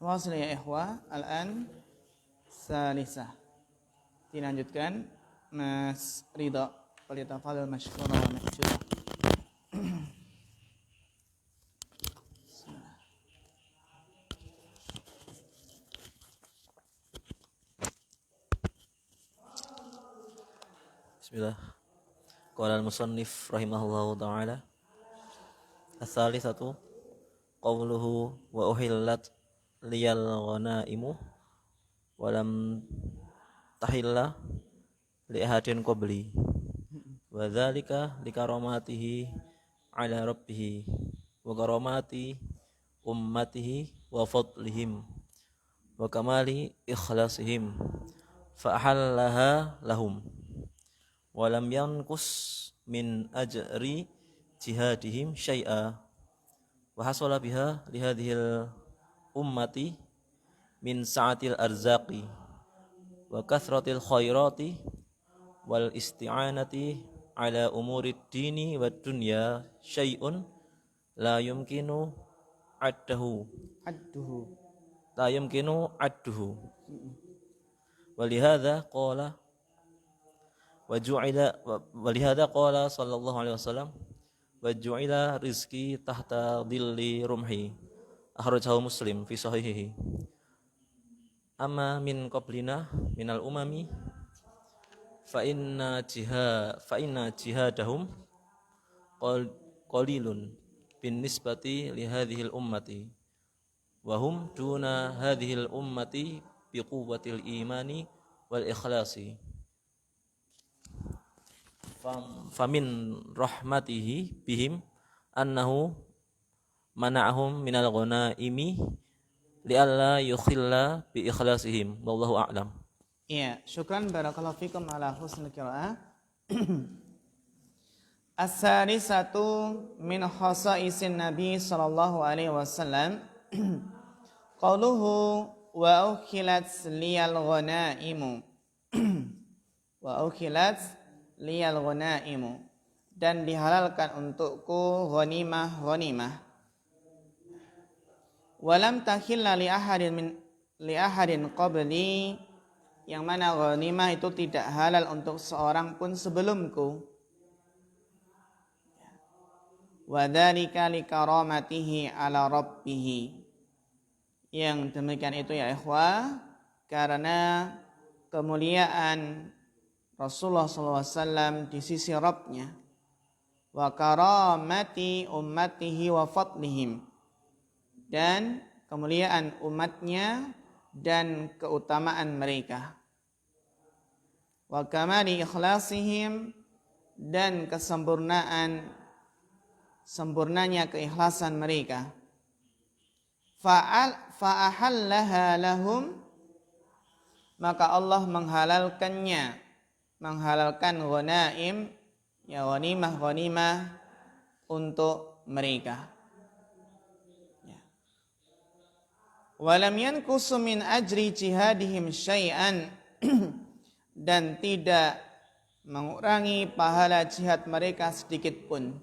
Wasil ya ikhwah, al-an salisah. Dilanjutkan Mas Ridha, falyatafadhal mashkura wa ma'jura. Bismillah. Qala al-musannif rahimahullahu ta'ala. Ats-tsalitsatu qawluhu wa uhillat liyal ghanaimu wa lam tahilla li ahadin qabli. Wa dzalika likaramatihi ala rabbih wa karamati ummatihi wa fadlihim wa kamali ikhlasihim fa ahallaha lahum wa lam yanqus min ajri jihadihim syai'a wa hasala biha li hadhil ummati min sa'atil arzaqi wa kathratil khairati wal isti'anati ala umurid dini wad dunya syai'un la yumkinu adduhu walihadza qala walihadza qala sallallahu alaihi wasallam wa ju'ila rizqi tahta dhilli rumhi akhrajahu Muslim fi sahihihi. Amma min qablina minal umami fa inna jihadahum qalilun bin nisbati li hadhil ummati wa hum duna hadhil ummati bi quwwatil imani wal ikhlasi. Famin rahmatihi bihim annahu mana'ahum minal ghanaimi li'alla yukhilla bi ikhlasihim wallahu a'lam. Iya, syukran barakallahu fikum ala husnil qiraah. As-salisatu min khasaisin Nabi sallallahu alaihi wasallam qauluhu wa ukhilat liyal ghanaimu wa ukhilat liyal ghanaimu, dan dihalalkan untukku ghanimah. Walam takhilla li ahadin qabli, yang mana ghanimah itu tidak halal untuk seorang pun sebelumku. Wa dzalika li karamatihi ala rabbih, yang demikian itu ya ikhwah karena kemuliaan Rasulullah SAW di sisi Rabbnya, wa karamati ummatihi wa fadlihim, dan kemuliaan umatnya dan keutamaan mereka, wa kamali ikhlasihim, dan sempurnanya keikhlasan mereka. Fa'ahallaha lahum, maka Allah menghalalkan ghanaim, ya ghanimah untuk mereka. Walam yanqusu min ajri jihadihim syai'an, dan tidak mengurangi pahala jihad mereka sedikit pun.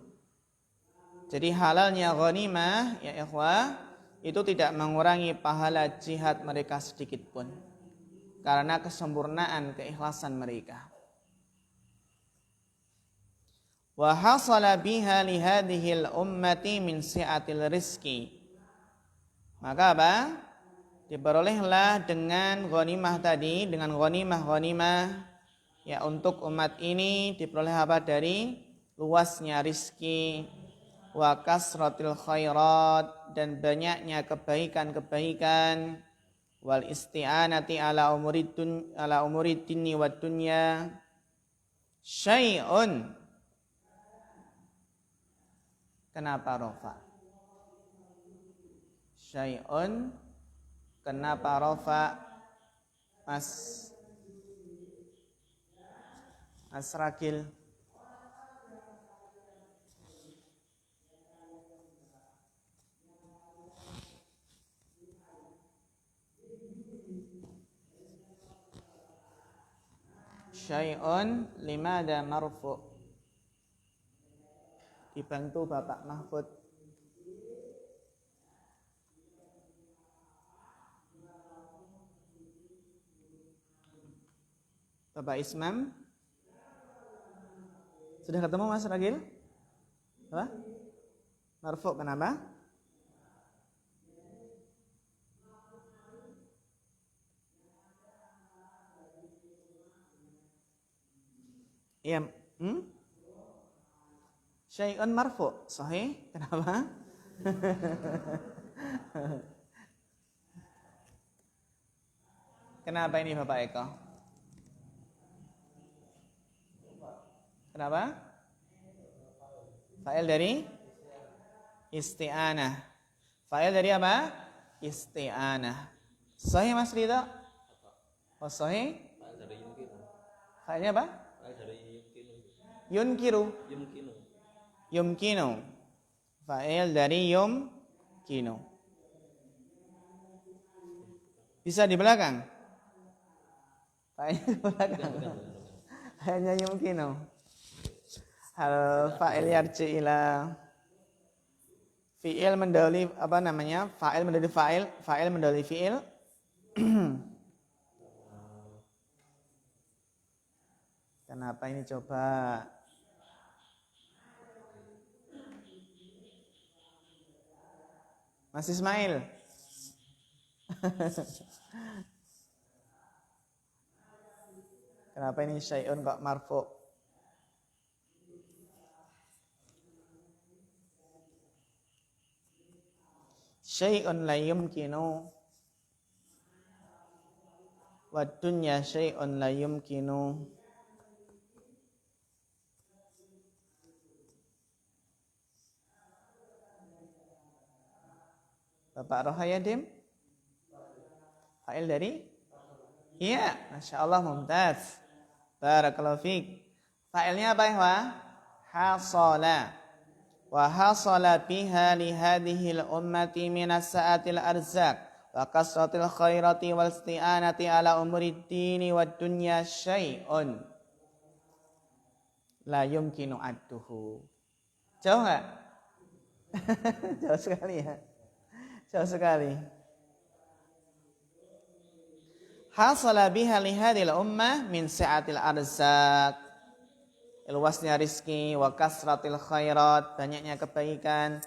Jadi halalnya ghanimah ya ikhwah itu tidak mengurangi pahala jihad mereka sedikit pun, karena kesempurnaan keikhlasan mereka. Wa hasala biha li hadhil ummati min si'atil rizqi, maka apa? Diperolehlah dengan ghanimah tadi, dengan ghanimah ya untuk umat ini diperoleh apa? Dari luasnya rizki, wa kasratil khairat, dan banyaknya kebaikan-kebaikan, wal isti'anati ala umurid dini wa dunya syai'un. Kenapa rafa? Syai'un, kenapa rafa? Mas Ragil. Syai'un limada marfu'. Dibantu Bapak Mahfud. Bapak Ismam. Sudah ketemu Mas Ragil? Apa? Marfu kenapa? Iya, syai'un marfu, sahih. Kenapa? Kenapa ini Bapak Eko? Kenapa? Fa'il dari isti'anah. Fa'il dari apa? Isti'anah. Sahih Mas Ridho? Oh sahih? Fa'ilnya apa? Yunkiru. Yumkinu. Fa'il dari yumkinu. Bisa di belakang? Fa'ilnya di belakang. Hanya yumkinu. Hal fa'il yarji ila fi'il mendahului apa namanya? Fa'il mendahului fa'il, fa'il mendahului fi'il. Kenapa ini coba? Mas Ismail. Kenapa ini syai'un kok marfu? Syai'un la yumkinu wa dunya syai'un la yumkinu. Bapak Rohayadim? Fa'il dari? Iya, Masya Allah, mumtaz. Barakallahu fiik. Fa'ilnya apa ya? Hasala. Wa hasala biha li hadhil ummati minas sa'atil arzak wa kasratil khairati wal isti'anati ala umurid dini wad dunya syai'un la yumkinu adduhu. Jauh enggak? Jauh sekali ya. Jauh sekali. Hasala biha li hadhil ummah min sa'atil arzak, luasnya rizki, wa kasratil khairat, banyaknya kebaikan,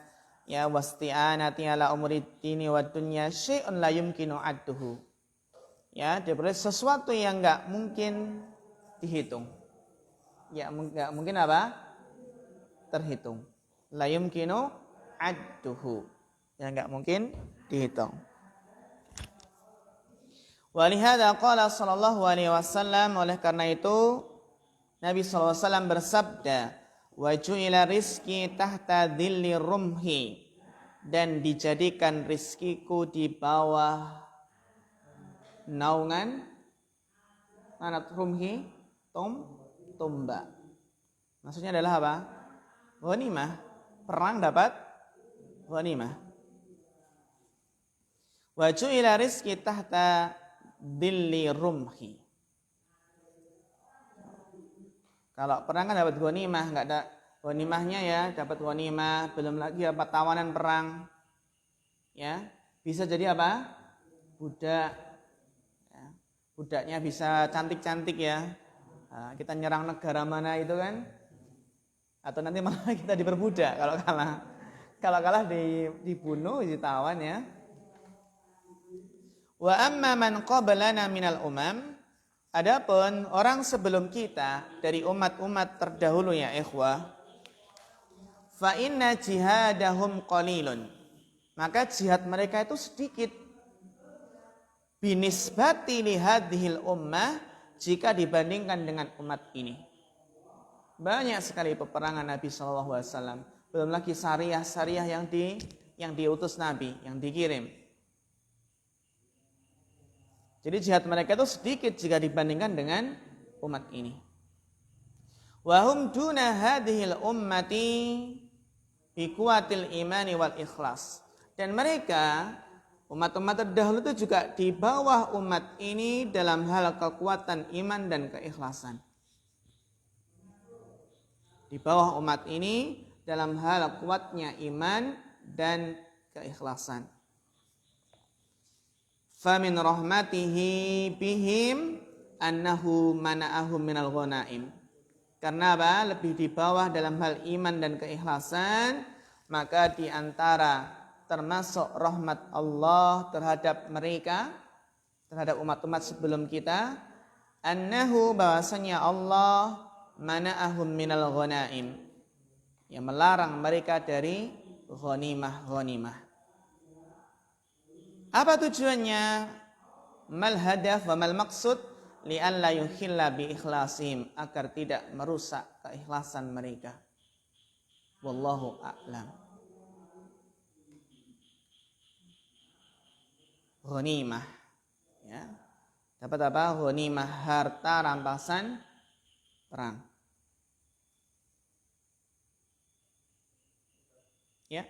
ya wasti'anati ala umurid dini wa dunya syai'un la yumkinu adduhu. Ya, diberi sesuatu yang enggak mungkin dihitung. Ya, enggak mungkin apa? Terhitung. La yumkinu adduhu. Yang enggak mungkin dihitung. Walihada qala sallallahu alaihi wasallam, oleh karena itu Nabi sallallahu alaihi wasallam bersabda, wa ju'ila rizki tahta dhilli rumhi, dan dijadikan rizkiku di bawah naungan mana rumhi? Tombak. Maksudnya adalah apa? Ghanimah, perang dapat ghanimah. Wa ju'ila rizki tahta dhilli rumhi. Kalau perang kan dapat ghanimah, enggak ada ghanimahnya ya, dapat ghanimah, belum lagi dapat tawanan perang. Ya, bisa jadi apa? Budak. Ya, budaknya bisa cantik-cantik ya. Nah, kita nyerang negara mana itu kan? Atau nanti malah kita diperbudak kalau kalah. Kalau kalah dibunuh, ditawan ya. Wa amma man qablana minal umam, adapun orang sebelum kita dari umat-umat terdahulu ya ikhwah, fa inna jihadahum qalilun, maka jihad mereka itu sedikit, binisbati li hadhil ummah, jika dibandingkan dengan umat ini. Banyak sekali peperangan Nabi SAW, belum lagi syariah yang diutus Nabi, yang dikirim. Jadi jihad mereka itu sedikit jika dibandingkan dengan umat ini. Wahum duna hadhil ummati bi quwwatil imani wal ikhlas. Dan mereka umat-umat terdahulu itu juga di bawah umat ini dalam hal kekuatan iman dan keikhlasan. Di bawah umat ini dalam hal kuatnya iman dan keikhlasan. Famin rahmatihi bihim annahu mana'ahum minal ghanaim. Karena apa? Lebih di bawah dalam hal iman dan keikhlasan, maka di antara termasuk rahmat Allah terhadap mereka, terhadap umat-umat sebelum kita, annahu bahwasanya Allah mana'ahum minal ghanaim, yang melarang mereka dari ghanimah. Apa tujuannya? Mal hadaf wa mal maqsud? Li'alla yukhilla bi ikhlasim, agar tidak merusak keikhlasan mereka. Wallahu a'lam. Ghanimah, ya. Dapat apa? Ghanimah, harta rampasan perang. Ya.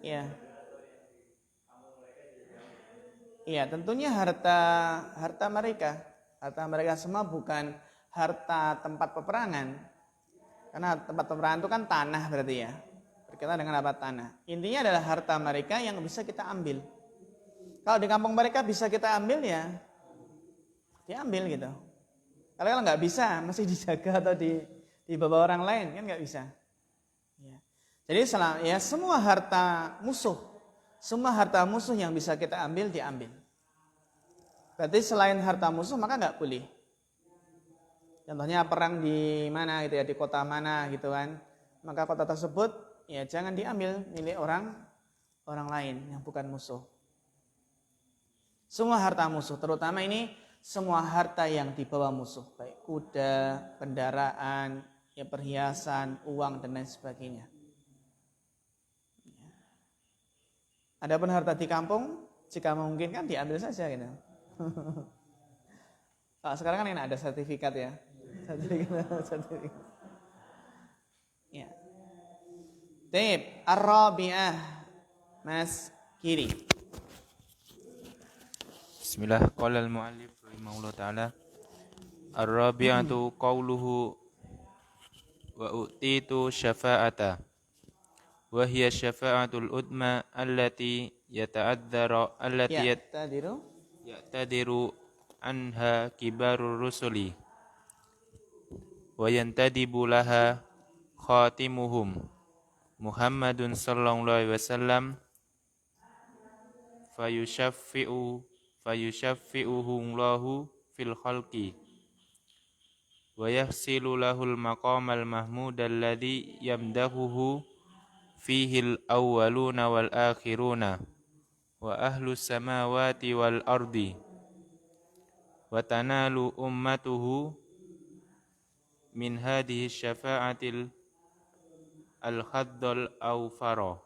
Ya. Iya, tentunya harta mereka semua bukan harta tempat peperangan. Karena tempat peperangan itu kan tanah berarti ya. Berkaitan dengan apa? Tanah. Intinya adalah harta mereka yang bisa kita ambil. Kalau di kampung mereka bisa kita ambil ya, diambil gitu. Kalau nggak bisa, masih dijaga atau di bawah orang lain kan nggak bisa. Ya. Jadi ya semua harta musuh yang bisa kita ambil diambil. Berarti selain harta musuh maka nggak boleh. Contohnya perang di mana gitu ya, di kota mana gitu kan, maka kota tersebut ya jangan diambil milik orang lain yang bukan musuh. Semua harta musuh, terutama ini semua harta yang dibawa musuh, baik kuda, kendaraan, ya perhiasan, uang dan lain sebagainya. Adapun harta di kampung, jika mungkin kan diambil saja gitu. Kalau sekarang kan ini ada sertifikat ya. Sertifikat. Ya. Taib, Ar-Rabi'ah, Mas Kiri. Bismillah, qala al-mu'allif rahimahullah ta'ala, ar-rabi'atu qawluhu wa utitu syafa'ata wa hiya syafa'atul udma allati ya'tadiru anha kibarur rusuli wa yantadibu laha khatimuhum Muhammadun sallallahu alaihi wasallam fayushaffi'uhum fil khalqi wa yahsilu lahul maqamal mahmud alladhi yamdahuhu fihil awwaluna wal akhiruna wa ahlus samawati wal ardi wa tanalu ummatuhu min hadhihi syafa'atil al-khaddal awfara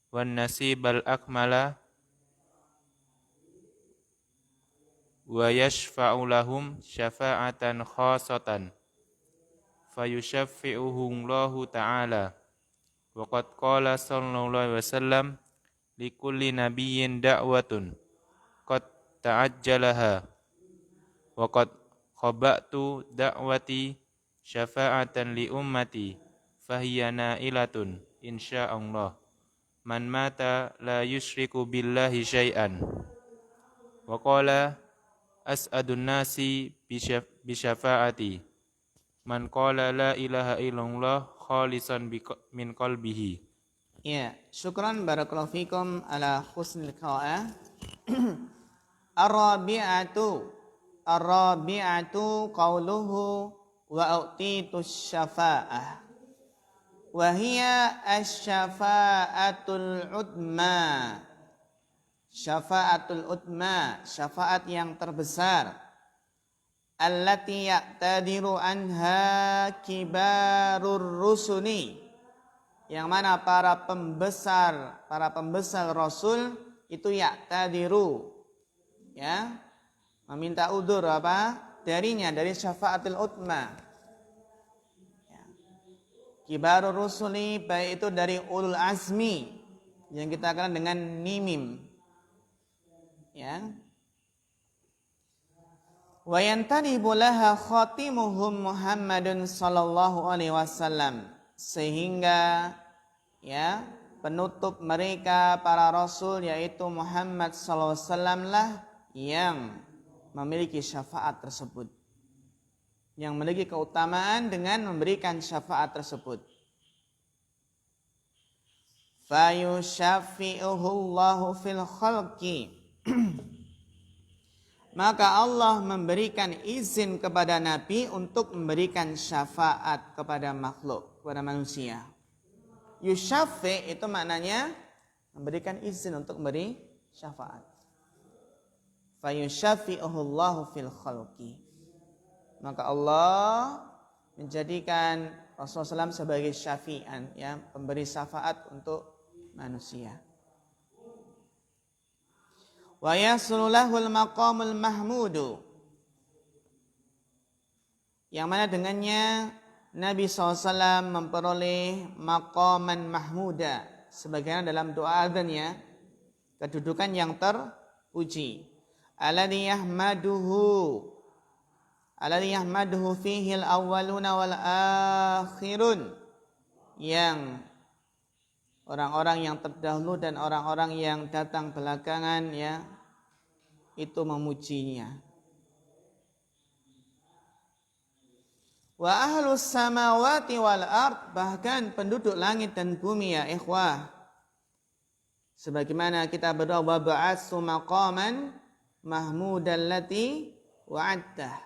wan nasibal akmala wa yashfa'u lahum syafa'atan khasatan fayushaffi'uhum Allahu ta'ala wa qad qala sallallahu alaihi wasallam likulli nabiyyin da'watun qad ta'ajjalaha wa qad khaba'tu da'wati syafa'atan li ummati fahiya na'ilatun insyaallah man mata la yusyriku billahi syai'an wa qala as'adun nasi bisyafa'ati man qala la ilaha illallah khalisan min qalbihi. Ya, syukran barakallahu fikum ala husnil qira'ah. Ar-rabi'atu qawluhu wa utitu syafa'ah wa hiya asy-syafa'atul udma. Syafa'atul udma, syafaat yang terbesar. Allati ya'tadiru anha kibarur rusuli, yang mana para pembesar rasul itu ya'tadiru, ya, meminta udzur apa darinya, dari syafaatul udma. Ya. Kibarur rusuli, baik itu dari ulul azmi yang kita kenal dengan nimim. ya. Wa yantanibu laha khatimuhum Muhammadun sallallahu alaihi wasallam, sehingga ya penutup mereka para rasul yaitu Muhammad sallallahu alaihi wasallam lah yang memiliki syafaat tersebut, yang memiliki keutamaan dengan memberikan syafaat tersebut. Fayushaffi'uhu Allahu fil khalqi maka Allah memberikan izin kepada Nabi untuk memberikan syafaat kepada makhluk, kepada manusia. Yushaffi itu maknanya memberikan izin untuk memberi syafaat. Fayushaffi'uhu Allahu fil khalqi. Maka Allah menjadikan Rasulullah SAW sebagai syafi'an, ya, pemberi syafaat untuk manusia. Wa yasululahul maqamul mahmudu, yang mana dengannya Nabi SAW memperoleh maqaman mahmuda, sebagaimana dalam doa adzannya, kedudukan yang terpuji. Alladhi yahmaduhu fihi al-awwaluna wal akhirun, yang orang-orang yang terdahulu dan orang-orang yang datang belakangan, ya, itu memujinya. Wa ahlus samawati wal ard, bahkan penduduk langit dan bumi, ya ikhwah, sebagaimana kita berdoa wa ba'atsu maqaman mahmudan lati wa'adtah.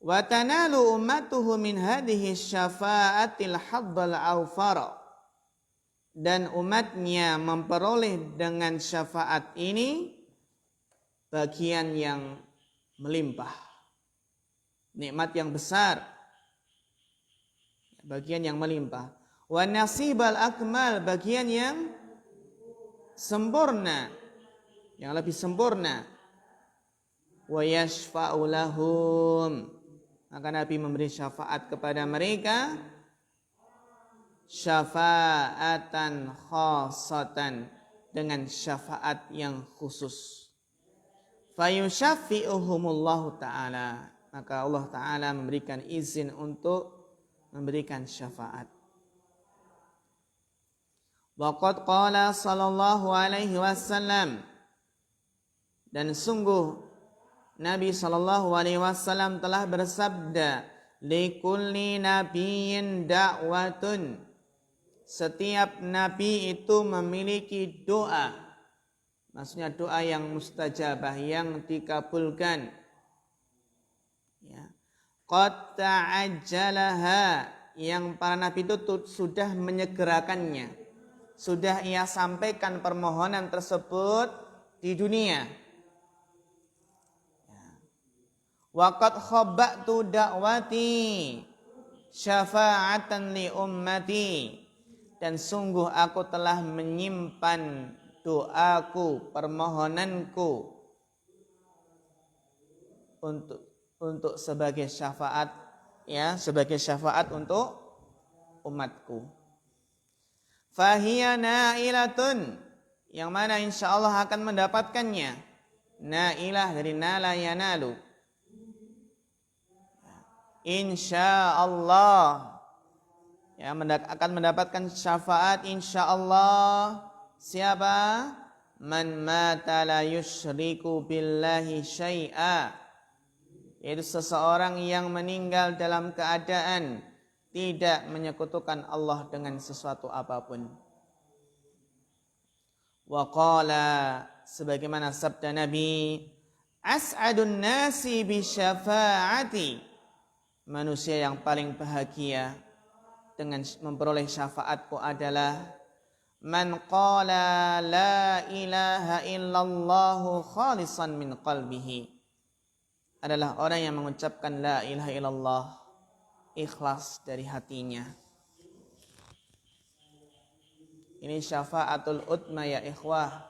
Wa tanalu ummatuhu min hadhihi syafa'atil haddal awfara, dan umatnya memperoleh dengan syafaat ini bagian yang melimpah, nikmat yang besar, bagian yang melimpah. Wa nasibal akmal, bagian yang sempurna, yang lebih sempurna. Wa yashfa'u lahum, maka Nabi memberi syafaat kepada mereka, syafa'atan khasatan, dengan syafaat yang khusus. Fayushaffi'uhumullahu ta'ala, maka Allah Ta'ala memberikan izin untuk memberikan syafaat. Waqad qala sallallahu alaihi wasallam, dan sungguh Nabi sallallahu alaihi wasallam telah bersabda, likulli nabiyyin da'watun, setiap nabi itu memiliki doa, maksudnya doa yang mustajabah, yang dikabulkan, ya. Qad ta'ajjalaha, yang para nabi itu sudah menyegerakannya, sudah ia sampaikan permohonan tersebut di dunia. Wa qad khabbatu da'wati syafa'atan li ummati, dan sungguh aku telah menyimpan doaku, permohonanku untuk sebagai syafaat, ya, sebagai syafaat untuk umatku. Fahiya na'ilatun, yang mana insyaallah akan mendapatkannya. Na'ilah dari nala yanalu, insyaallah, ya, akan mendapatkan syafaat insyaallah. Siapa? Man mata la yusyriku billahi syai'a, yaitu seseorang yang meninggal dalam keadaan tidak menyekutukan Allah dengan sesuatu apapun. Wa qala, sebagaimana sabda Nabi, as'adun nasi bi syafaati, manusia yang paling bahagia dengan memperoleh syafaatku adalah man qala la ilaha illallah khalisan min qalbihi, adalah orang yang mengucapkan la ilaha illallah ikhlas dari hatinya. Ini syafaatul utma, ya ikhwah.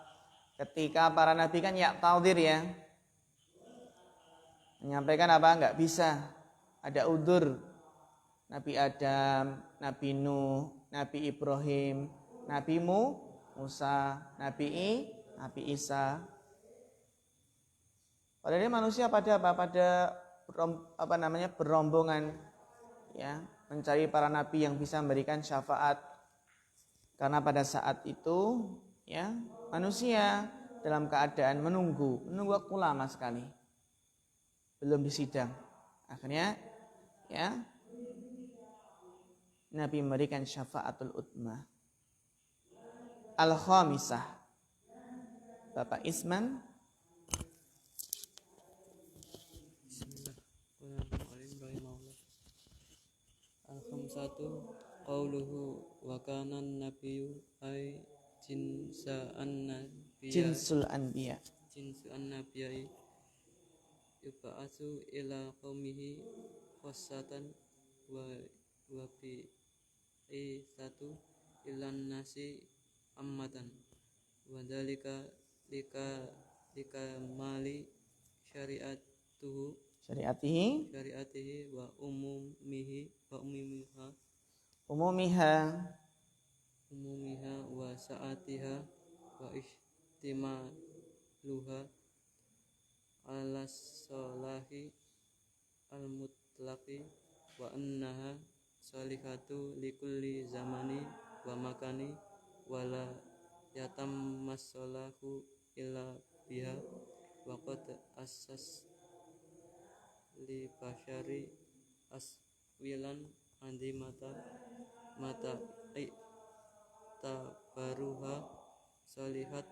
Ketika para nabi kan ya ta'dhir, ya, menyampaikan apa? Enggak bisa, ada udzur. Nabi Adam, Nabi Nuh, Nabi Ibrahim, Nabi Musa, Nabi Nabi Isa. Padahal dia manusia pada apa? Pada berombongan, ya, mencari para nabi yang bisa memberikan syafaat. Karena pada saat itu, ya, manusia dalam keadaan menunggu waktu lama sekali, belum disidang. Akhirnya, ya, Nabi memberikan syafaatul utmah. Al-khamisah, Bapak Isman. Al-khamsatu qauluhu wa kana an-nabiyyu ay Jinsul anbiya. jinsu an-nabiyyi yub'atsu ila qaumihi khassatan wa bi satu ilan nasi ammatan wa dzalika lika mali syariatihi wa umumiha wa sa'atiha wa ihtimaluha ala salahi al mutlaqi wa annaha salihatu likulli zamani wa makani wala yatammassalahu illa biha wa qad assas li bashari aswilan andi mata tabaruha salihat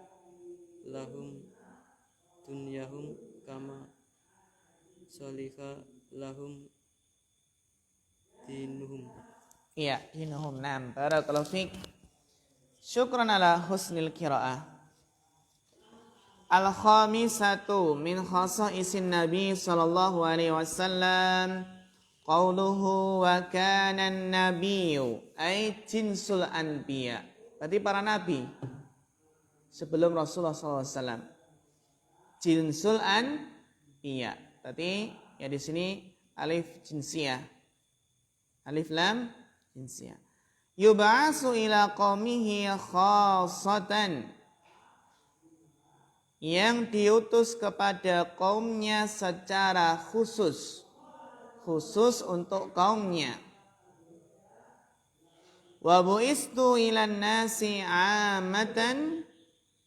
lahum dunyahum kama salihah lahum dinuhum. Iya, dinuhum. Naam, barakallahu fiik. Syukran ala husnil qiraah. Al-khamisatu min khasaisin Nabi sallallahu alaihi wasallam qauluhu wa kana an-nabiyyu ay jinsul anbiya. Berarti para nabi sebelum Rasulullah SAW. Jinsul anbiya. Berarti ya di sini alif jinsiyah. Alif lam jinsiyah. Yub'atsu ila qaumihi khassatan. Yang diutus kepada kaumnya secara khusus untuk kaumnya. Wa bu'istu ilan nasi amatan,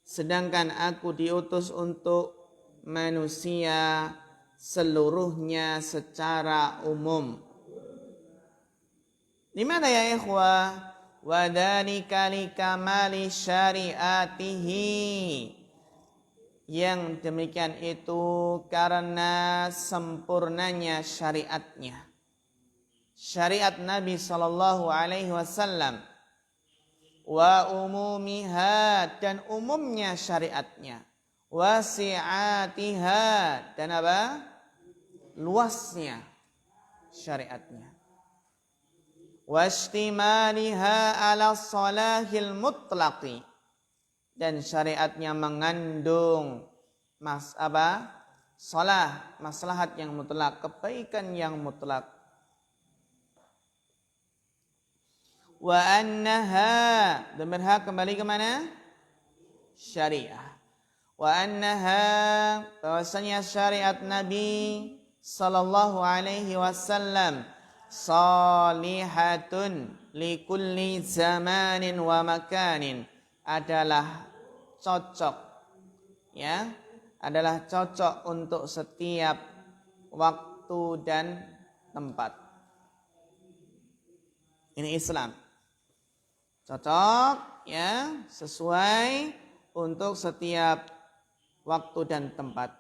sedangkan aku diutus untuk manusia seluruhnya secara umum. Dimana ya ikhwah? Wa dzalika likamali syariatihi. Yang demikian itu karena sempurnanya syariatnya. Syariat Nabi sallallahu alaihi wasallam. Wa umumiha, dan umumnya syariatnya. Wasi'atiha, dan apa? Luasnya syariatnya. Washtimaliha ala salahil mutlaqi, dan syariatnya mengandung maslahat yang mutlak, kebaikan yang mutlak. Wa annaha, dan berhak kembali ke mana? Syariah. Wa annaha, bahwasanya syariat Nabi sallallahu alaihi wasallam salihatun likulli zamanin wa makanin, adalah cocok, ya, adalah cocok untuk setiap waktu dan tempat. Ini Islam. Cocok, ya, sesuai untuk setiap waktu dan tempat.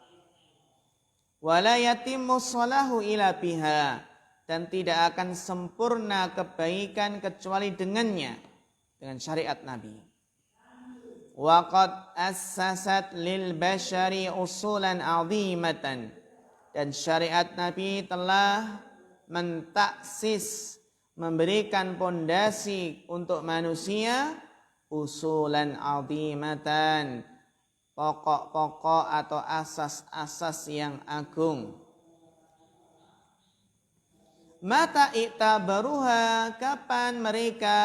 Wala yatimmu shalahu ila biha, dan tidak akan sempurna kebaikan kecuali dengannya, dengan syariat Nabi. Wa qad assasat lil bashari usulan 'azimatan, dan syariat Nabi telah mentaksis, memberikan pondasi untuk manusia, usulan 'azimatan, pokok-pokok atau asas-asas yang agung. Mata i'tabaruha, kapan mereka,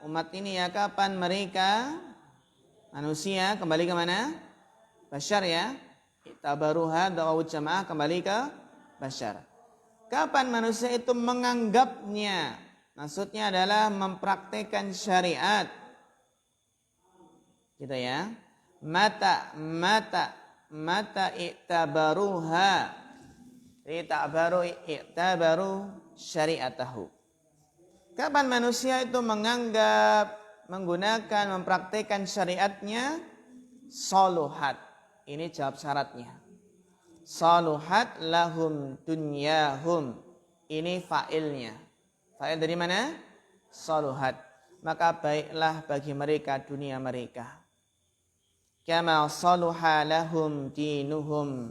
umat ini ya, kapan mereka, manusia, kembali ke mana? Bashar ya. I'tabaruha wawu jamaah kembali ke bashar. Kapan manusia itu menganggapnya? Maksudnya adalah mempraktekkan syariat. Gitu ya. Mata i'tabaruha. I'tabaru syariatahu. Kapan manusia itu menganggap, menggunakan, mempraktekkan syariatnya? Saluhat. Ini jawab syaratnya. Saluhat lahum dunyahum. Ini fa'ilnya. Fa'il dari mana? Saluhat. Maka baiklah bagi mereka dunia mereka. Kama saluha lahum dinuhum.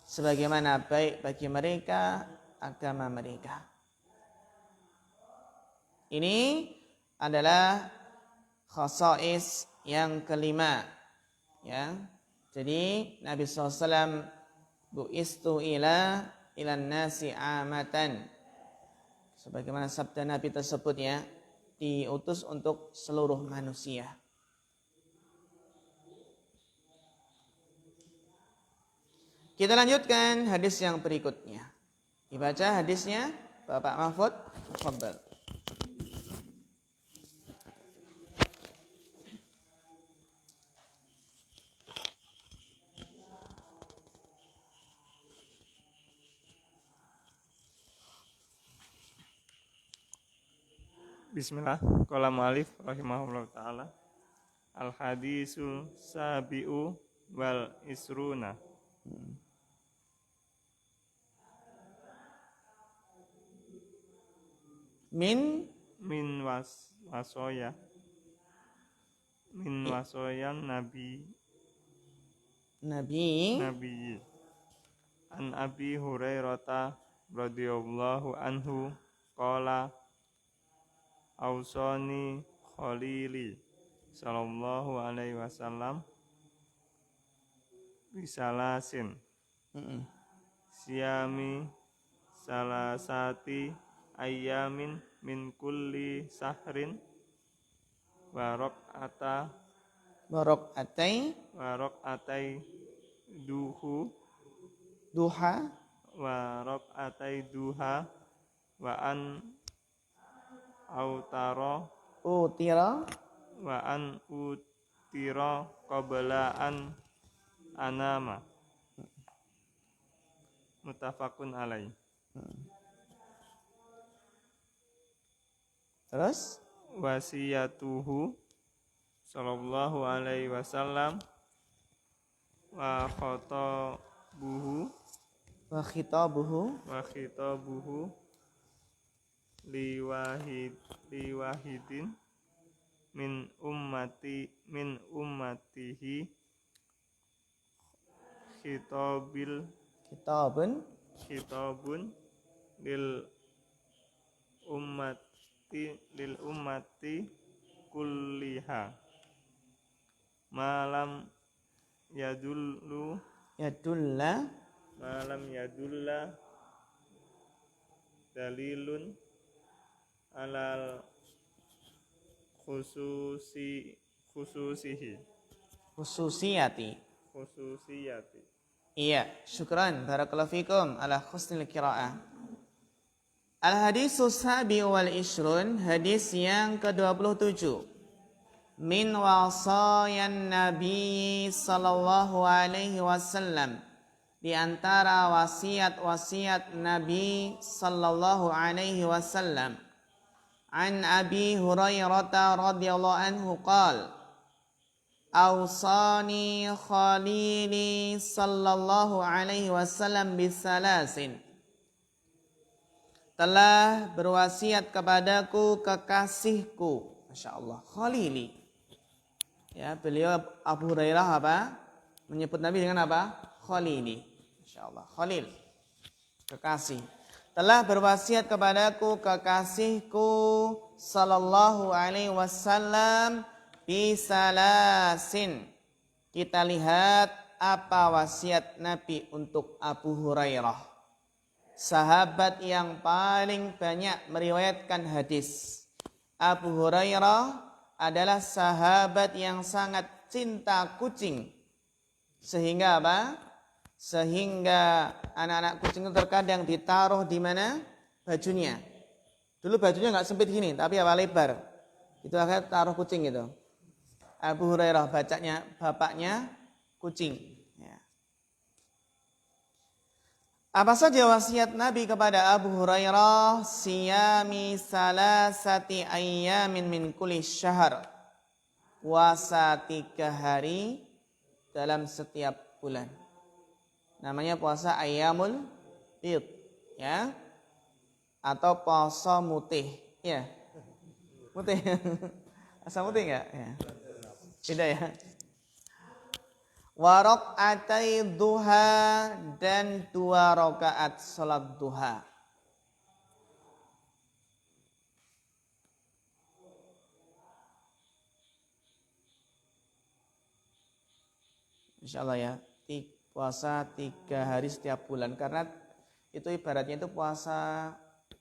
Sebagaimana baik bagi mereka agama mereka. Ini adalah khasais yang kelima. Ya. Jadi Nabi SAW bu'istu ilan nasi amatan. Sebagaimana sabda Nabi tersebut ya, diutus untuk seluruh manusia. Kita lanjutkan hadis yang berikutnya. Dibaca hadisnya Bapak Mahfud. Tafadhal. Bismillah. Qala mu'allif rahimahullah ta'ala. Al-hadisul sabi'u wal isruna. Min wasoya. Min wasoyan nabi an Abi Hurairah radhiyallahu anhu qala ausani khalili sallallahu alaihi wasallam bisalasin siyami salasati ayyamin min kulli sahrin warok atai duha wa an utira qabla an anama muttafaqun alaih. Terus Wasiyatuhu sallallahu alaihi wasallam wa khitabuhu liwahidin min ummatihi khitabun lil ummati kulliha malam yadulla dalilun alal khususiyati. Iya, syukran barakallahu fikum ala husnil qiraah. Al-hadisus sabi wal ishrun, hadis yang ke-27. Min wasayan Nabi sallallahu alaihi wasallam, di antara wasiat-wasiat Nabi sallallahu alaihi wasallam. An Abi Hurairah radhiyallahu anhu qala awsani khalili sallallahu alaihi wasallam bisalasin. Telah berwasiat kepadaku kekasihku, Masya Allah, Khalili. Ya, beliau Abu Hurairah apa? Menyebut Nabi dengan apa? Khalili. Masya Allah, Khalil, kekasih. Telah berwasiat kepadaku kekasihku sallallahu alaihi wasallam bisalasin. Kita lihat apa wasiat Nabi untuk Abu Hurairah, sahabat yang paling banyak meriwayatkan hadis. Abu Hurairah adalah sahabat yang sangat cinta kucing Sehingga apa? Sehingga anak-anak kucing itu terkadang ditaruh di mana? Bajunya. Dulu bajunya nggak sempit gini, tapi apa lebar. Itu akhirnya taruh kucing itu. Abu Hurairah bapaknya kucing. Ya. Apa saja wasiat Nabi kepada Abu Hurairah? Siyami salasati ayyamin min kulli syahr. Puasa 3 hari dalam setiap bulan. Namanya puasa Ayyamul Bid, ya. Atau puasa mutih, ya. Mutih. Asa mutih enggak? Ya. Tidak ya. Wa raka'atai duha dan 2 rakaat salat duha. Insyaallah ya. Puasa 3 hari setiap bulan karena itu ibaratnya itu puasa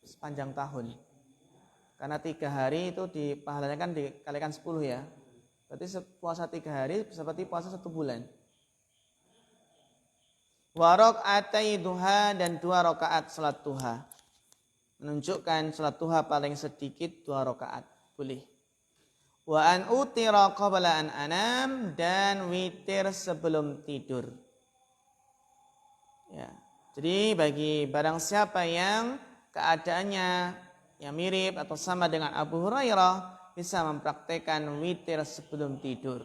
sepanjang tahun. Karena 3 hari itu pahalanya kan dikalikan 10 ya. Berarti puasa 3 hari seperti puasa 1 bulan. Wa raka'atai duha dan 2 rakaat salat duha. Menunjukkan salat duha paling sedikit 2 rakaat. Boleh. Wa an utira qabla an anam dan witir sebelum tidur. Ya. Jadi bagi barang siapa yang keadaannya yang mirip atau sama dengan Abu Hurairah bisa mempraktekkan witir sebelum tidur.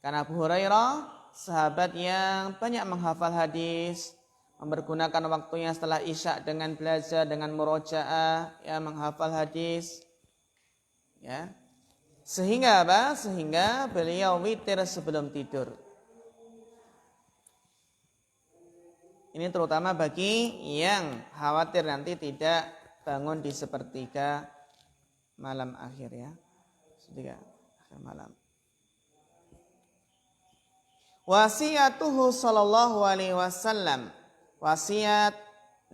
Karena Abu Hurairah sahabat yang banyak menghafal hadis, mempergunakan waktunya setelah Isya dengan belajar, dengan murojaah, ya menghafal hadis. Ya. Sehingga apa? Sehingga beliau witir sebelum tidur. Ini terutama bagi yang khawatir nanti tidak bangun di sepertiga malam akhir ya. Sepertiga akhir malam. Wasiatuhu sallallahu alaihi wasallam. Wasiat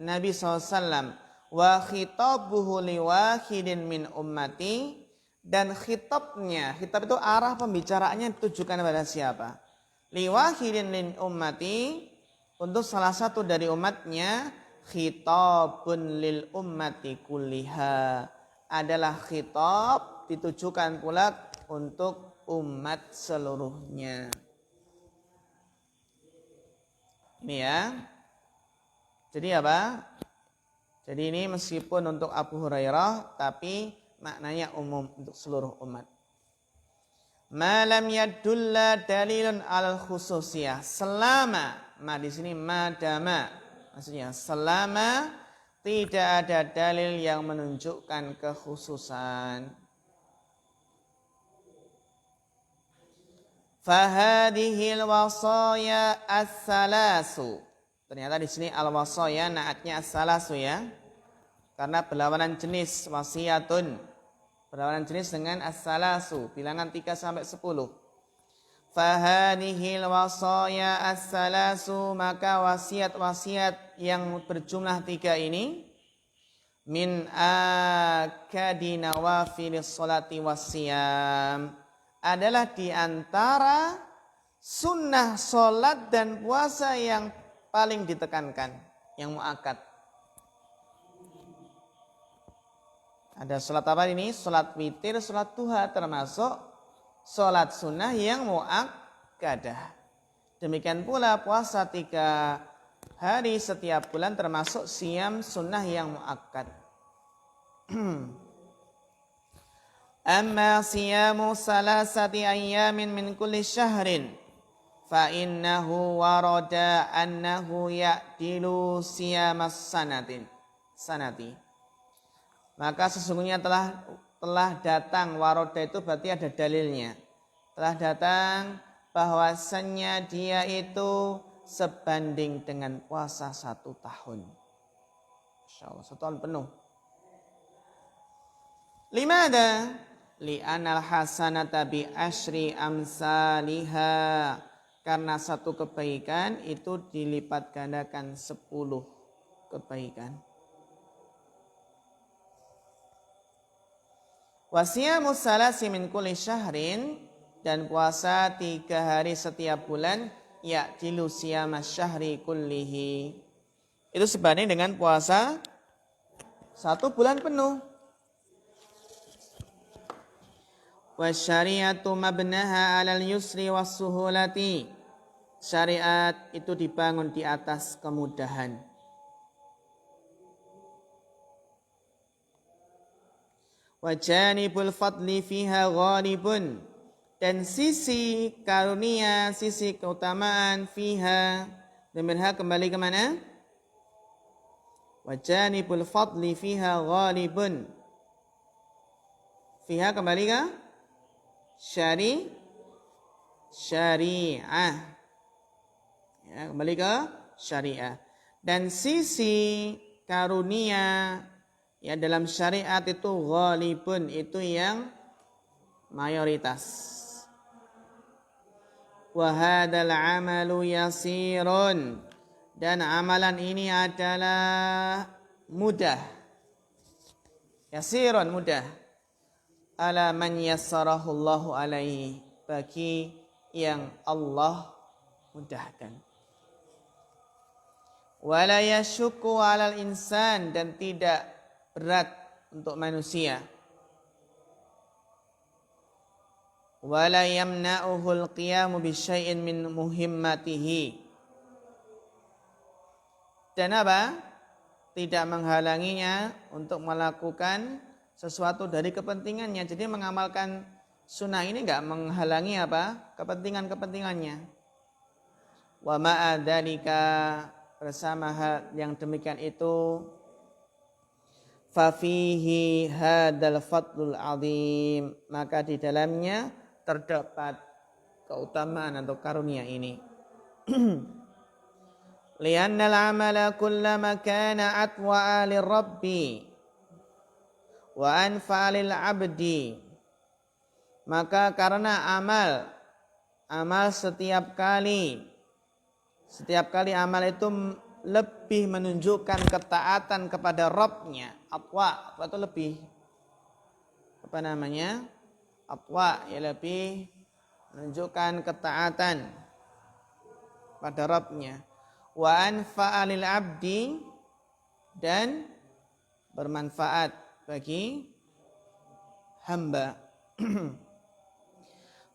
Nabi SAW. Wa khitabuhu liwahidin min ummati. Dan khitabnya, khitab itu arah pembicaraannya ditujukan kepada siapa? Liwahidin min ummati. Untuk salah satu dari umatnya, khitabun lil ummati kulliha, adalah khitab ditujukan pula untuk umat seluruhnya. Ini ya. Jadi apa? Jadi ini meskipun untuk Abu Hurairah, tapi maknanya umum untuk seluruh umat. Malam yadulla dalilun al khususiyah. Selama di sini madama, maksudnya selama tidak ada dalil yang menunjukkan kekhususan. Fahadihil wasaya as-salasu. Ternyata di sini al-wasaya naatnya as-salasu ya. Karena berlawanan jenis wasiatun. Berlawanan jenis dengan as-salasu, bilangan 3 sampai 10. Fahadihil wasaya as-salasu, maka wasiat-wasiat yang berjumlah 3 ini min akadi nawafilis salati wassiyam, adalah di antara sunnah solat dan puasa yang paling ditekankan, yang muakkad. Ada sholat apa ini? Sholat witir, sholat duha, termasuk sholat sunnah yang muakkadah. Demikian pula puasa 3 hari setiap bulan termasuk siyam sunnah yang muakkad. Amma siyamu salasati ayyamin min kulli syahrin fa innahu warada annahu ya'dilu siyamas sanati. Maka sesungguhnya telah datang, waroda itu berarti ada dalilnya. Telah datang bahwasannya dia itu sebanding dengan puasa 1 tahun. Insyaallah 1 tahun penuh. Limada? Li'anal hasanata bi asyri amsaliha. Karena 1 kebaikan itu dilipat gandakan 10 kebaikan. Wasiyamu salasi min kulli syahrin, dan puasa 3 hari setiap bulan ya'tilu siyama syahri kullihi. Itu sebanding dengan puasa 1 bulan penuh. Wa syariatu mabnaha 'alal yusri was suhulati. Syariat itu dibangun di atas kemudahan. Wa janibul fadli fiha ghalibun, dan sisi karunia, sisi keutamaan fiha, dan kembali ke mana? Wa janibul fadli fiha ghalibun. Fiha kembali ke syariah. Ya, kembali ke syariah. Dan sisi karunia ya dalam syariat itu ghalibun, itu yang mayoritas. Wa hadzal amalu yasirun, dan amalan ini adalah mudah. Yasirun, mudah. Ala man yassarahu Allahu alaihi, bagi yang Allah mudahkan. Wala yashukku 'alal insan, dan tidak berat untuk manusia. Wala yamna'uhul qiyamu bisyai'in min muhimmatihi, dan apa? Tidak menghalanginya untuk melakukan sesuatu dari kepentingannya. Jadi mengamalkan sunnah ini enggak menghalangi apa? Kepentingannya. Wa ma'a dzalika, bersama hal yang demikian itu, fa fihi hadzal fadlul azim, maka di dalamnya terdapat keutamaan atau karunia ini. Li'annal amala kullama kana atwa'a lirabbi wa anfa'a lil 'abdi, maka karena amal setiap kali amal itu lebih menunjukkan ketaatan kepada Rabb-nya. Atwa itu lebih atwa ya lebih menunjukkan ketaatan pada Rabb-nya. Wa anfa'a lil 'abdi, dan bermanfaat bagi hamba.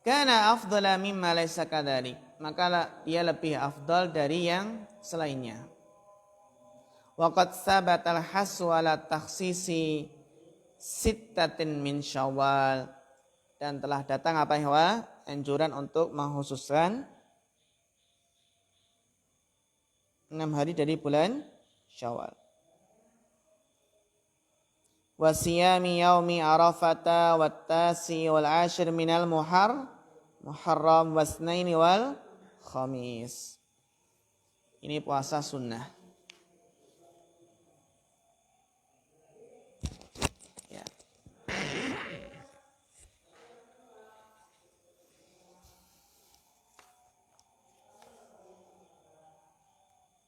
Kana afdala mimma laysa kadzalik, maka dia lebih afdal dari yang selainnya. Waqad sabatal hasu ala takhsisi sittatin min Syawal, dan telah datang apa ya? Anjuran untuk mengkhususkan 6 hari dari bulan Syawal. Wa siyami yaumi Arafata wat tasi wal ashir minal Muharram wasnaini wal Khamis. Ini puasa sunnah. Ya.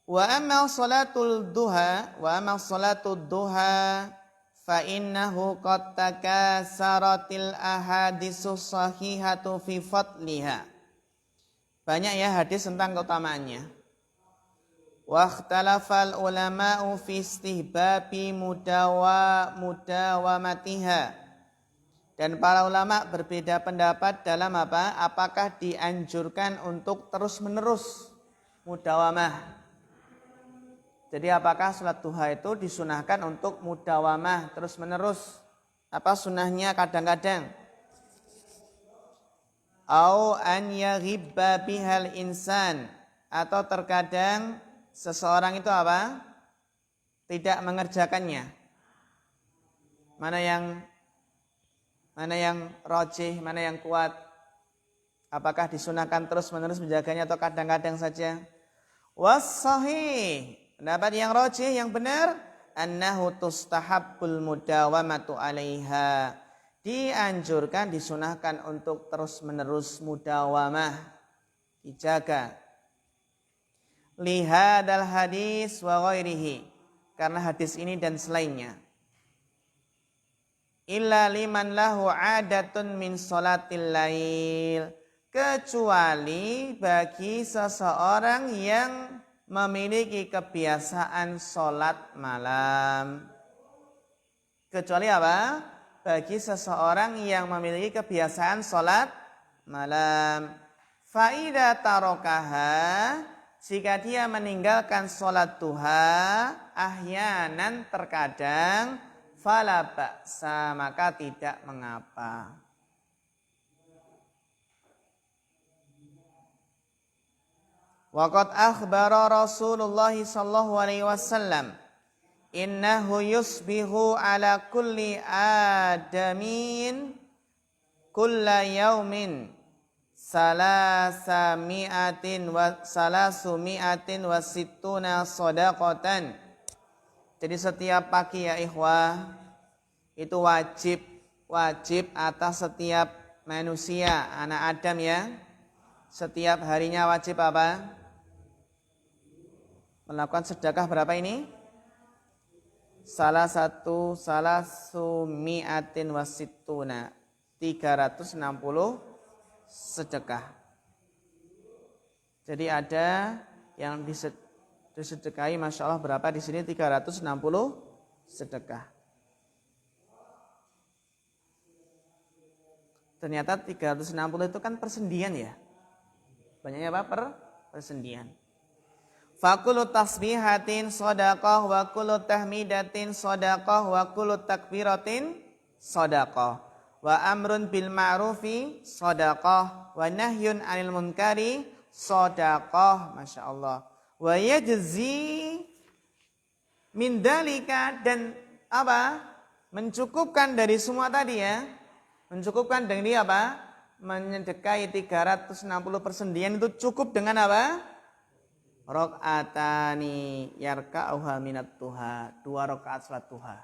Wa amma salatul duha fa innahu qad takasaratil ahaditsus sahihatu fi fadliha. Banyak ya hadis tentang keutamaannya. Wa ikhtalafal ulama'u fi istihbabi mudawamatiha. Dan para ulama berbeda pendapat dalam apa? Apakah dianjurkan untuk terus-menerus mudawamah? Jadi apakah salat duha itu disunahkan untuk mudawamah terus-menerus? Apa sunnahnya kadang-kadang? Au an yaghibba bihal insan, atau terkadang seseorang itu apa? Tidak mengerjakannya. Mana yang rajih, mana yang kuat? Apakah disunahkan terus-menerus menjaganya atau kadang-kadang saja? Was sahih, pendapat yang rajih, yang benar, annahu tustahabbul mudawamatu 'alaiha. Dianjurkan, disunahkan untuk terus-menerus mudawamah, dijaga. Lihadal hadis wa ghairihi, karena hadis ini dan selainnya. Illa liman lahu 'adatun min sholatil lail, kecuali bagi seseorang yang memiliki kebiasaan sholat malam. Kecuali apa? Bagi seseorang yang memiliki kebiasaan sholat malam. Faida tarokaha, jika dia meninggalkan sholat duha, ahyanan terkadang, fala ba'sa, maka tidak mengapa. Waqad akhbara Rasulullah sallallahu alaihi wasallam innahu yusbihu ala kulli adamin kulla yaumin salasumi'atin wa sittuna sadaqatan. Jadi setiap pagi ya ikhwah itu wajib atas setiap manusia, anak Adam ya. Setiap harinya wajib apa? Melakukan sedekah berapa ini? Salasumi'atin wa sittuna, 360 sedekah. Jadi ada yang disedekahi, masya Allah berapa di sini? 360 sedekah. Ternyata 360 itu kan persendian ya. Banyaknya apa? Persendian. Fakulu tasbihatin shadaqah wa kullu tahmidatin shadaqah wa kullu takbiratin shadaqah wa amrun bil ma'rufi shadaqah wa nahyun 'anil munkari shadaqah. Masya Allah. Wa yajzi min dalika, dan apa? Mencukupkan dari semua tadi ya. Mencukupkan dengan apa? Menyedekahi 360 persendian itu cukup dengan apa? Rok'atani yarka'uha minat duha, 2 rakaat salat duha.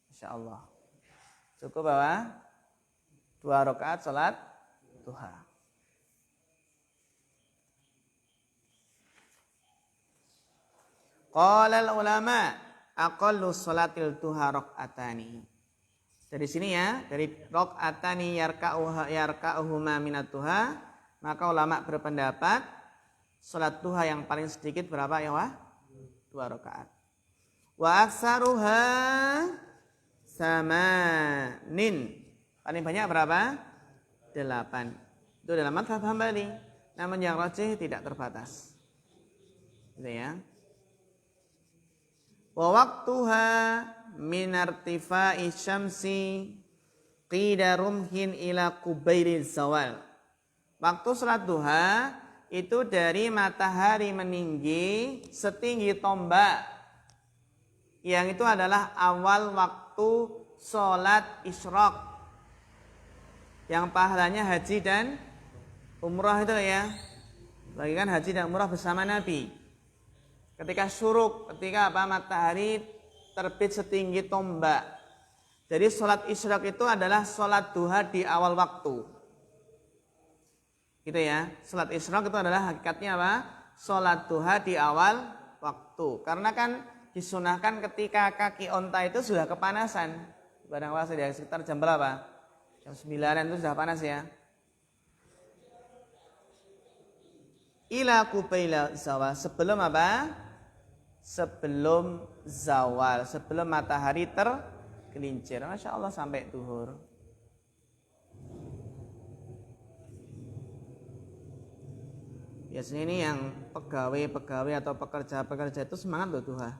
Masya Allah. Cukup apa? 2 rakaat salat duha. Qala ulama aqallu salatil duha rok'atani. Dari sini ya, dari rok'atani yarka'uhuma minat duha, maka ulama berpendapat salat duha yang paling sedikit berapa ya wah? 2 rakaat. Wa aksaruha samanin. Paling banyak berapa? 8. Itu dalam mazhab Hambali. Namun yang rajih tidak terbatas. Gitu ya. Wa waqtuha min irtifa'i syamsi qida rumhin ila qubairil zawal. Waktu salat duha itu dari matahari meninggi setinggi tombak, yang itu adalah awal waktu sholat isyraq, yang pahalanya haji dan umrah itu ya. Bagikan haji dan umrah bersama Nabi. Ketika syuruk, ketika apa? Matahari terbit setinggi tombak. Jadi sholat isyraq itu adalah sholat duha di awal waktu. Gitu ya, salat isyraq itu adalah hakikatnya apa? Salat duha di awal waktu. Karena kan disunahkan ketika kaki onta itu sudah kepanasan. Barang puasa ya, sekitar jam berapa? Jam 9 itu sudah panas ya. Ila qubaila zawal, sebelum apa? Sebelum zawal, sebelum matahari tergelincir. Masya Allah sampai duhur. Biasanya ini yang pegawai atau pekerja itu semangat loh duha.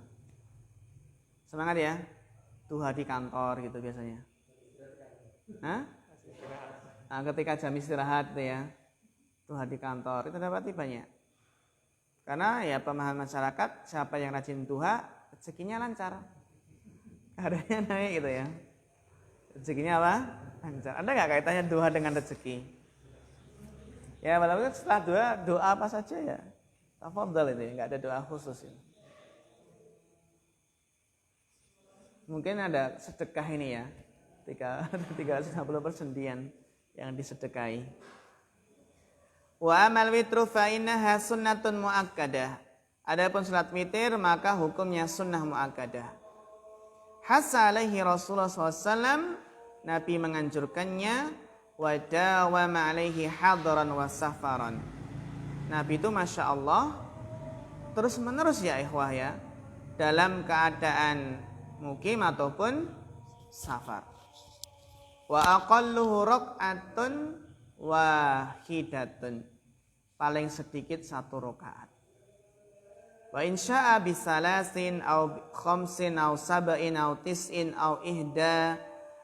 Semangat ya? Duha di kantor gitu biasanya. Hah? Nah, ketika jam istirahat itu ya, duha di kantor itu dapati banyak. Karena ya pemahaman masyarakat, siapa yang rajin duha, rezekinya lancar. Kadarnya naik gitu ya. Rezekinya apa? Lancar. Ada nggak kaitannya duha dengan rezeki? Ya, walaupun setelah doa apa saja ya. Tafadhal ini, enggak ada doa khusus ya. Mungkin ada sedekah ini ya. 360 persendian yang disedekahi. Wa amal witru fa innaha sunnatun muakkadah. Adapun salat witir maka hukumnya sunnah muakkadah. Hasa alaihi Rasulullah SAW, Nabi menganjurkannya wa dawama alaihi hadran wa safaran. Nabi itu Masya Allah terus menerus ya ikhwah ya, dalam keadaan mukim ataupun safar. Wa aqalluhu rak'atun wahidatun, paling sedikit 1 rakaat. Wa insya'a bisalasin au khamsin au sab'in au tis'in au ihda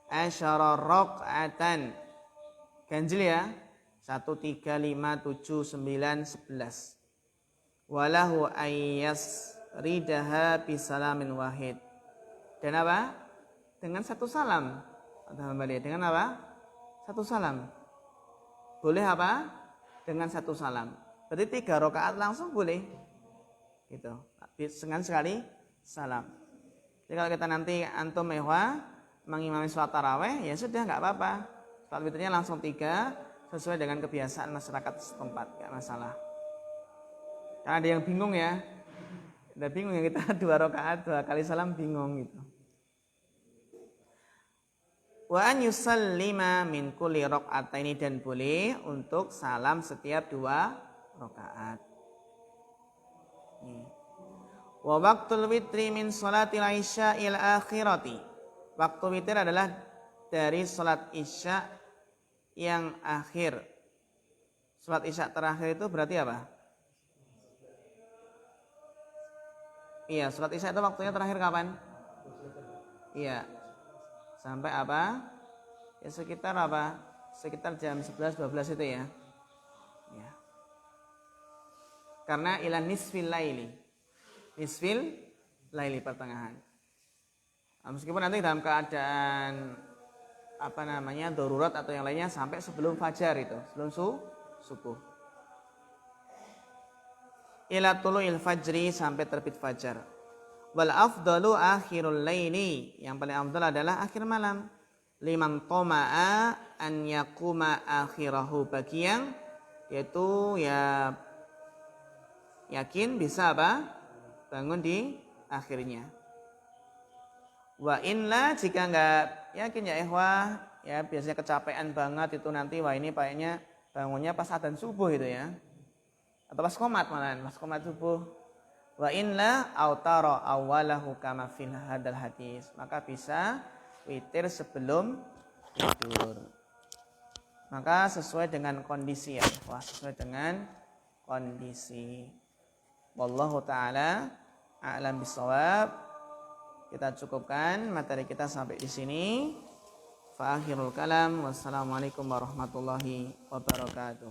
asyara rak'atan. Ganjil ya, 1, 3, 5, 7, 9, 11. Walahu ayyas ridaha bisalamin wahid. Dan apa? Dengan 1 salam. Dengan apa? 1 salam. Boleh apa? Dengan 1 salam. Berarti 3 rakaat langsung boleh. Gitu. Dengan sekali salam. Jadi kalau kita nanti antum mehwa mengimami sholat taraweh, ya sudah nggak apa-apa. Sholat witirnya langsung 3 sesuai dengan kebiasaan masyarakat setempat, nggak masalah. Karena ada yang bingung ya. Ada bingung ya kita 2 rakaat 2 kali salam bingung gitu. Wa an yusallima min kulli rak'ataini, dan boleh untuk salam setiap 2 rakaat. Wa waqtul witri min sholatil isya'il akhirati. Waktu witir adalah dari sholat isya yang akhir. Sholat isya terakhir itu berarti apa? Iya, sholat isya itu waktunya terakhir kapan? Iya. Sampai apa? Ya sekitar apa? Sekitar jam 11-12 itu ya. Ya. Karena ila nisfil laili. Nisfil laili, pertengahan. Nah, meskipun nanti dalam keadaan darurat atau yang lainnya sampai sebelum fajar itu, sebelum subuh. Ila tulu'il fajri, sampai terbit fajar. Wal afdalu akhirul laili, yang paling afdal adalah akhir malam. Liman toma'a an yakuma akhirahu, bagi yang yaitu ya yakin bisa apa? Bangun di akhirnya. Wa inla, jika enggak yakin ya ikhwah, ya biasanya kecapean banget itu nanti, wah ini kayaknya bangunnya pas adzan subuh itu ya. Atau pas qomat malahan, pas qomat subuh. Wa inla autara awalahu kama fil hadal hadis, maka bisa witir sebelum tidur. Maka sesuai dengan kondisi ya, wah sesuai dengan kondisi. Wallahu taala a'lam bissawab. Kita cukupkan materi kita sampai di sini. Fa akhirul kalam, wassalamualaikum warahmatullahi wabarakatuh.